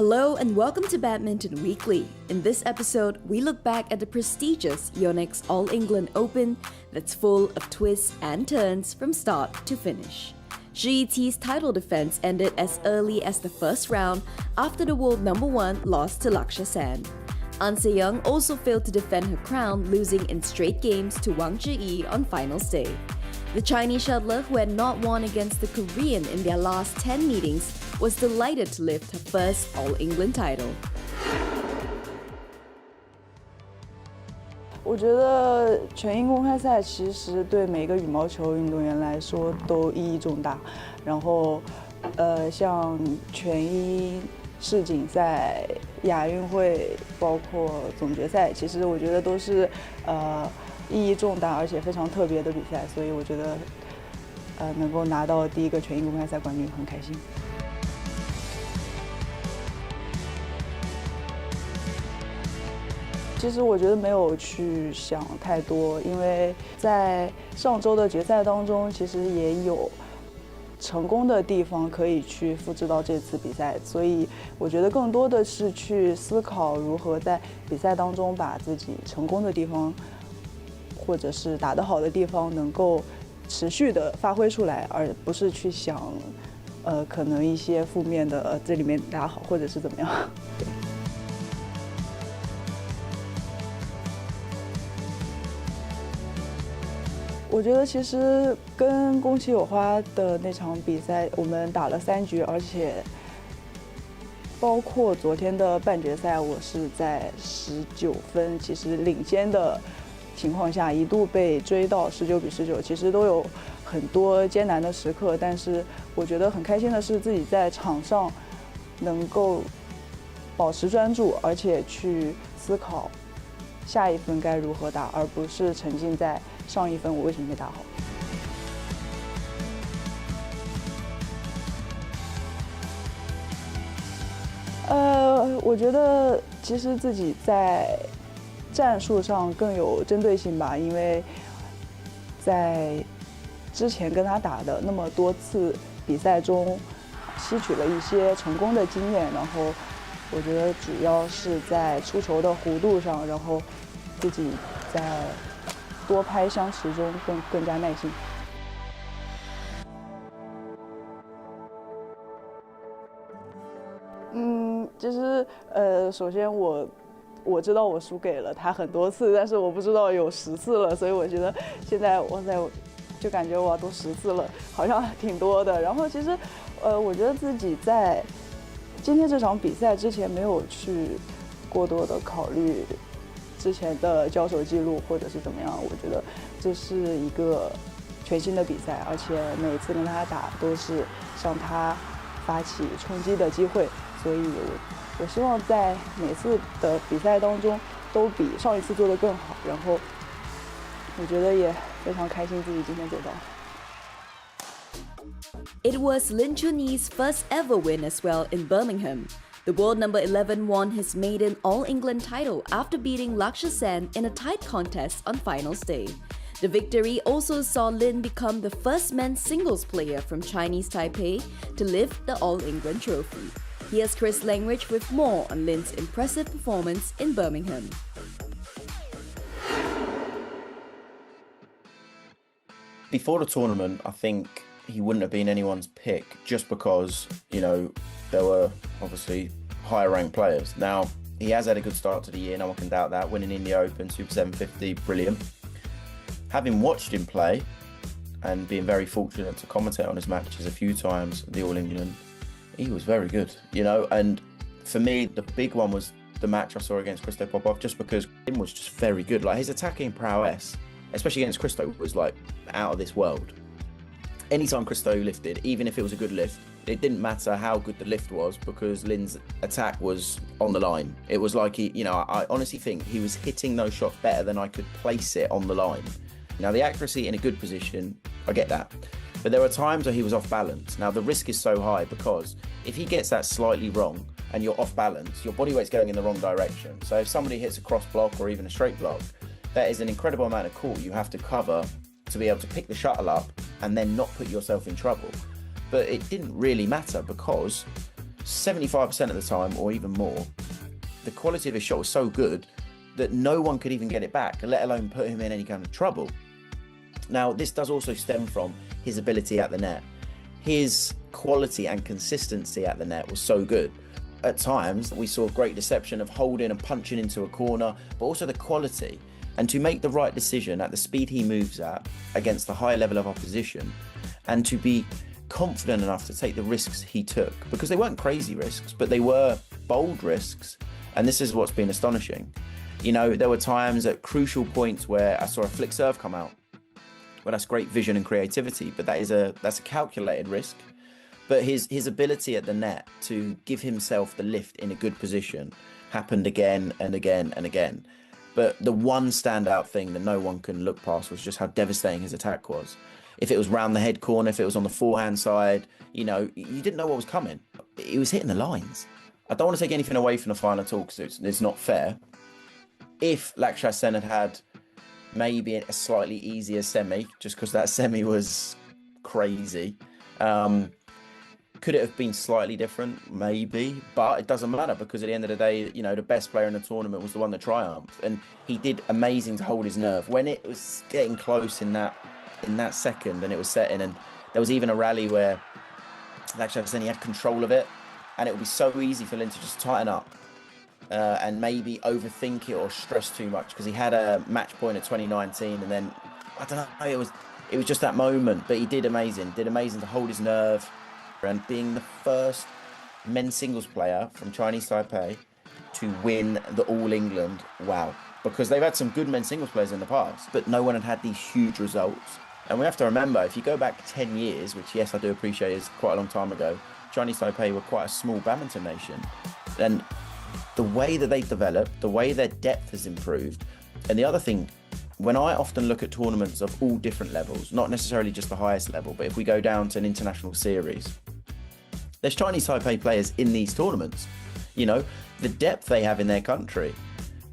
Hello and welcome to Badminton Weekly. In this episode, we look back at the prestigious Yonex All England Open that's full of twists and turns from start to finish. Shi Yiqi's title defense ended as early as the first round after the world number one lost to Lakshya Sen. An Se-young also failed to defend her crown, losing in straight games to Wang Zhiyi on finals day. The Chinese shuttler, who had not won against the Korean in their last 10 meetings, was delighted to lift her first All England title. 我觉得全英公开赛其实对每个羽毛球运动员来说都意义重大。然后，像全英世锦赛、亚运会，包括总决赛，其实我觉得都是意义重大而且非常特别的比赛。所以我觉得，能够拿到第一个全英公开赛冠军很开心。 其实我觉得没有去想太多，因为在上周的决赛当中，其实也有成功的地方可以去复制到这次比赛，所以我觉得更多的是去思考如何在比赛当中把自己成功的地方，或者是打得好的地方能够持续的发挥出来，而不是去想，可能一些负面的这里面打好或者是怎么样。对。 我觉得其实跟宫崎有花的那场比赛，我们打了3局，而且包括昨天的半决赛，我是在19分，其实领先的情况下，一度被追到19比19，其实都有很多艰难的时刻。但是我觉得很开心的是，自己在场上能够保持专注，而且去思考下一分该如何打，而不是沉浸在 上一分我为什么没打好？我觉得其实自己在战术上更有针对性吧，因为在之前跟他打的那么多次比赛中，吸取了一些成功的经验，然后我觉得主要是在出球的弧度上，然后自己在 多拍相持中更加耐心。其实首先我知道我输给了他很多次，但是我不知道有10次了，所以我觉得现在哇塞，就感觉哇都10次了，好像挺多的。然后其实我觉得自己在今天这场比赛之前没有去过多的考虑 之前的交手记录或者是怎么样，我觉得这是一个全新的比赛，而且每次跟他打都是向他发起冲击的机会，所以我希望在每次的比赛当中都比上一次做得更好，然后我觉得也非常开心自己今天做到。 It was Lin Chun-Yi's first ever win as well in Birmingham. The world number 11 won his maiden All England title after beating Lakshya Sen in a tight contest on finals day. The victory also saw Lin become the first men's singles player from Chinese Taipei to lift the All England trophy. Here's Chris Langridge with more on Lin's impressive performance in Birmingham. Before the tournament, I think he wouldn't have been anyone's pick just because, you know, there were obviously higher ranked players. Now, he has had a good start to the year, no one can doubt that. Winning in the Open, Super 750, brilliant. Having watched him play and being very fortunate to commentate on his matches a few times, the All England, he was very good, you know. And for me, the big one was the match I saw against Christo Popov, just because him was just very good. Like his attacking prowess, especially against Christo, was like out of this world. Anytime Christo lifted, even if it was a good lift, it didn't matter how good the lift was because Lin's attack was on the line. It was like he, you know, I honestly think he was hitting those shots better than I could place it on the line. Now the accuracy in a good position, I get that. But there were times where he was off balance. Now the risk is so high because if he gets that slightly wrong and you're off balance, your body weight's going in the wrong direction. So if somebody hits a cross block or even a straight block, that is an incredible amount of court you have to cover to be able to pick the shuttle up and then not put yourself in trouble. But it didn't really matter because 75% of the time, or even more, the quality of his shot was so good that no one could even get it back, let alone put him in any kind of trouble. Now, this does also stem from his ability at the net. His quality and consistency at the net was so good. At times, we saw great deception of holding and punching into a corner, but also the quality. And to make the right decision at the speed he moves at against the high level of opposition, and to be confident enough to take the risks he took, because they weren't crazy risks, but they were bold risks. And this is what's been astonishing. You know, there were times at crucial points where I saw a flick serve come out. Well, that's great vision and creativity, but that's a calculated risk. But his ability at the net to give himself the lift in a good position happened again and again and again. But the one standout thing that no one can look past was just how devastating his attack was. If it was round the head corner, if it was on the forehand side, you know, you didn't know what was coming. He was hitting the lines. I don't want to take anything away from the final at all, because it's not fair. If Lakshya Sen had maybe a slightly easier semi, just because that semi was crazy, could it have been slightly different? Maybe, but it doesn't matter, because at the end of the day, you know, the best player in the tournament was the one that triumphed, and he did amazing to hold his nerve when it was getting close in that second, and it was setting, and there was even a rally where Lakshya Sen, he had control of it, and it would be so easy for Lin to just tighten up and maybe overthink it or stress too much, because he had a match point at 2019, and then I don't know, it was just that moment. But he did amazing to hold his nerve, and being the first men's singles player from Chinese Taipei to win the All England, wow. Because they've had some good men's singles players in the past, but no one had these huge results. And we have to remember, if you go back 10 years, which yes, I do appreciate is quite a long time ago, Chinese Taipei were quite a small badminton nation. And the way that they've developed, the way their depth has improved, and the other thing, when I often look at tournaments of all different levels, not necessarily just the highest level, but if we go down to an international series, there's Chinese Taipei players in these tournaments. You know, the depth they have in their country.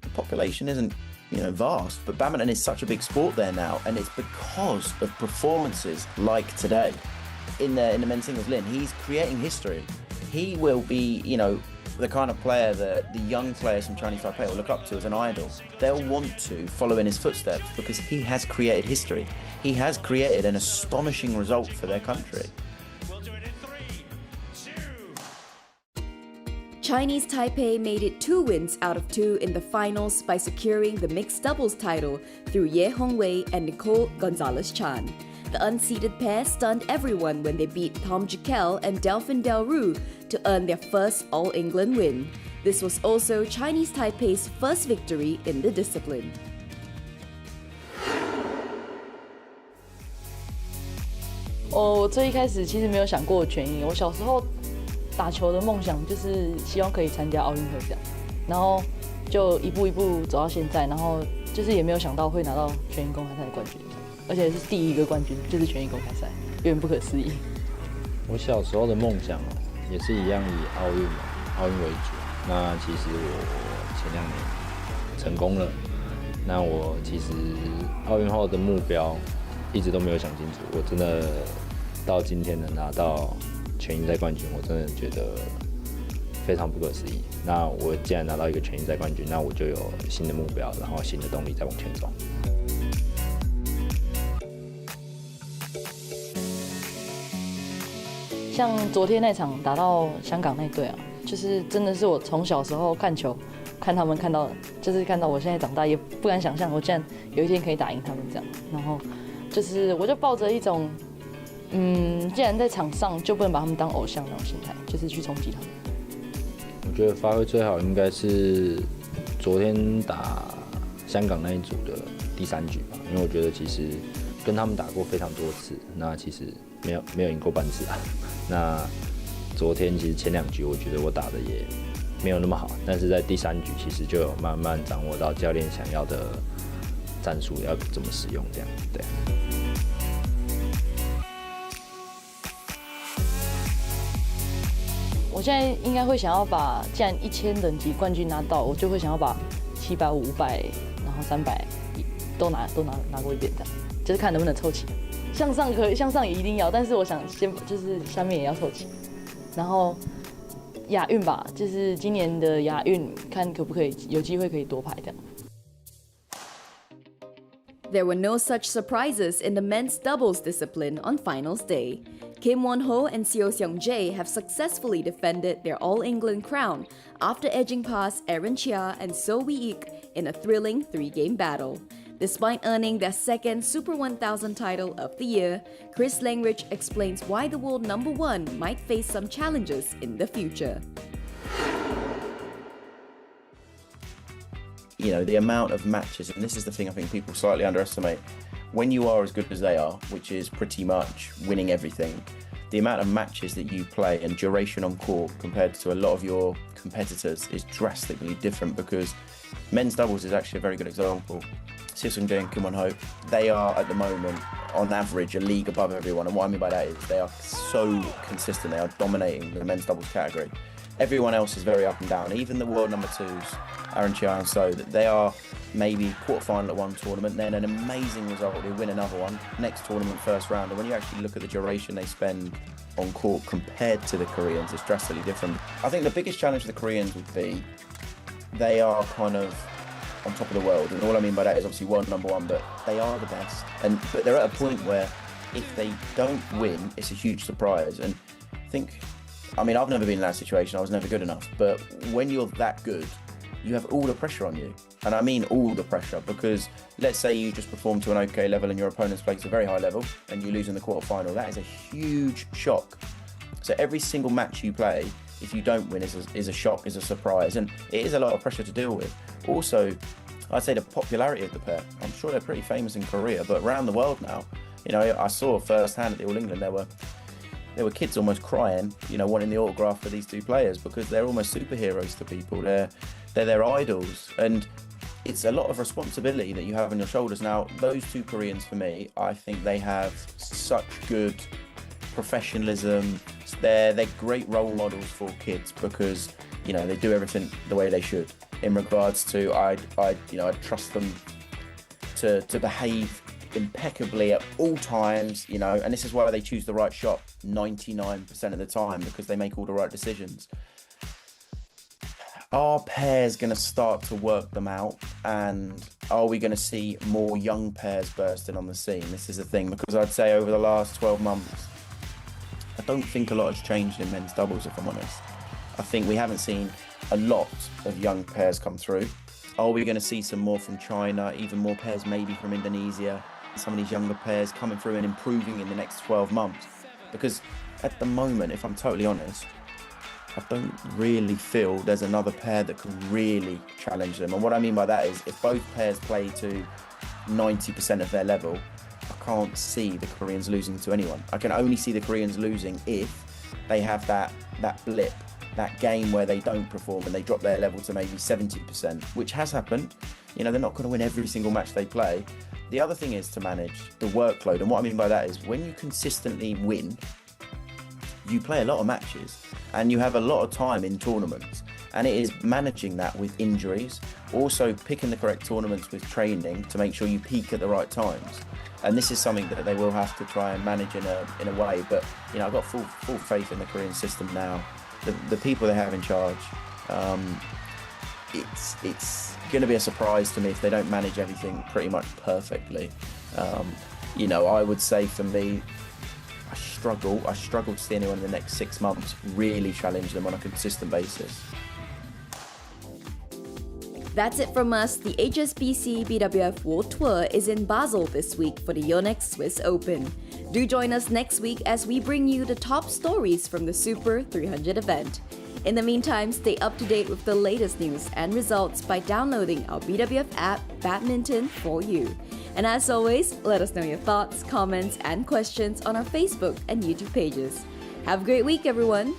The population isn't, you know, vast, but badminton is such a big sport there now, and it's because of performances like today. In the men's singles, Lin, he's creating history. He will be, you know, the kind of player that the young players from Chinese Taipei will look up to as an idol. They'll want to follow in his footsteps because he has created history. He has created an astonishing result for their country. Chinese Taipei made it 2 wins out of 2 in the finals by securing the mixed doubles title through Ye Hongwei and Nicole Gonzalez-Chan. The unseeded pair stunned everyone when they beat Tom Jekyll and Delphine Delroux to earn their first All-England win. This was also Chinese Taipei's first victory in the discipline. 我最一开始其实没有想过全英，我小时候打球的梦想就是希望可以参加奥运会这样，然后就一步一步走到现在，然后就是也没有想到会拿到全英公开赛的冠军，而且是第一个冠军，就是全英公开赛，有点不可思议。我小时候的梦想也是一样以奥运为主。那其实我前2年成功了，那我其实奥运后的目标一直都没有想清楚，我真的到今天能拿到全英赛冠军，我真的觉得非常不可思议。那我既然拿到一个全英赛冠军，那我就有新的目标，然后新的动力再往前走。像昨天那场打到香港那队啊，就是真的是我从小时候看球看他们看到的，就是看到我现在长大也不敢想象我竟然有一天可以打赢他们这样。然后就是我就抱着一种既然在场上就不能把他们当偶像那种心态，就是去冲击他们。我觉得发挥最好应该是昨天打香港那一组的第3局吧，因为我觉得其实跟他们打过非常多次，那其实没有赢过半次啊。那昨天其实前2局我觉得我打的也没有那么好，但是在第3局其实就有慢慢掌握到教练想要的战术要怎么使用这样，对。我现在应该会想要把，既然1000等级冠军拿到，我就会想要把700、500，然后300都拿过一遍，这样就是看能不能凑齐。向上也一定要，但是我想先就是下面也要凑齐。然后亚运吧，就是今年的亚运，看可不可以有机会可以夺牌这样。There were no such surprises in the men's doubles discipline on finals day. Kim Won-ho and Seo Seong-jae have successfully defended their All-England crown after edging past Aaron Chia and So Wee-ik in a thrilling three-game battle. Despite earning their second Super 1000 title of the year, Chris Langridge explains why the world number one might face some challenges in the future. You know, the amount of matches, and this is the thing I think people slightly underestimate, when you are as good as they are, which is pretty much winning everything, the amount of matches that you play and duration on court compared to a lot of your competitors is drastically different, because men's doubles is actually a very good example. Seo Seong-jae and Kim Won-ho, they are at the moment on average a league above everyone, and what I mean by that is they are so consistent, they are dominating the men's doubles category. Everyone else is very up and down, even the world number twos, Aaron Chia and So, that they are maybe quarterfinal at one tournament, then an amazing result, they win another one, next tournament first round, and when you actually look at the duration they spend on court compared to the Koreans, it's drastically different. I think the biggest challenge for the Koreans would be they are kind of on top of the world, and all I mean by that is obviously world number one, but they are the best, but they're at a point where if they don't win, it's a huge surprise. And I mean, I've never been in that situation, I was never good enough, but when you're that good, you have all the pressure on you. And I mean all the pressure, because let's say you just perform to an okay level and your opponent's playing to a very high level and you lose in the quarterfinal, that is a huge shock. So every single match you play, if you don't win, is a shock, is a surprise, and it is a lot of pressure to deal with. Also, I'd say the popularity of the pair, I'm sure they're pretty famous in Korea, but around the world now, you know, I saw firsthand at the All England, there were kids almost crying, you know, wanting the autograph for these two players, because they're almost superheroes to people. They're their idols, and it's a lot of responsibility that you have on your shoulders. Now, those two Koreans, for me, I think they have such good professionalism. They're great role models for kids, because, you know, they do everything the way they should. In regards to, I trust them to behave impeccably at all times, you know, and this is why they choose the right shot 99% of the time, because they make all the right decisions. Are pairs going to start to work them out, and are we going to see more young pairs bursting on the scene? This is the thing, because I'd say over the last 12 months, I don't think a lot has changed in men's doubles, if I'm honest. I think we haven't seen a lot of young pairs come through. Are we going to see some more from China, even more pairs maybe from Indonesia? Some of these younger pairs coming through and improving in the next 12 months. Because at the moment, if I'm totally honest, I don't really feel there's another pair that can really challenge them. And what I mean by that is, if both pairs play to 90% of their level, I can't see the Koreans losing to anyone. I can only see the Koreans losing if they have that blip, that game where they don't perform and they drop their level to maybe 70%, which has happened. You know, they're not going to win every single match they play. The other thing is to manage the workload. And what I mean by that is, when you consistently win, you play a lot of matches and you have a lot of time in tournaments, and it is managing that with injuries, also picking the correct tournaments with training to make sure you peak at the right times. And this is something that they will have to try and manage in a way. But, you know, I've got full faith in the Korean system now. The people they have in charge, it's going to be a surprise to me if they don't manage everything pretty much perfectly. You know, I would say for me, I struggle to see anyone in the next 6 months really challenge them on a consistent basis. That's it from us. The HSBC BWF World Tour is in Basel this week for the Yonex Swiss Open. Do join us next week as we bring you the top stories from the Super 300 event. In the meantime, stay up to date with the latest news and results by downloading our BWF app, Badminton for You. And as always, let us know your thoughts, comments, and questions on our Facebook and YouTube pages. Have a great week, everyone!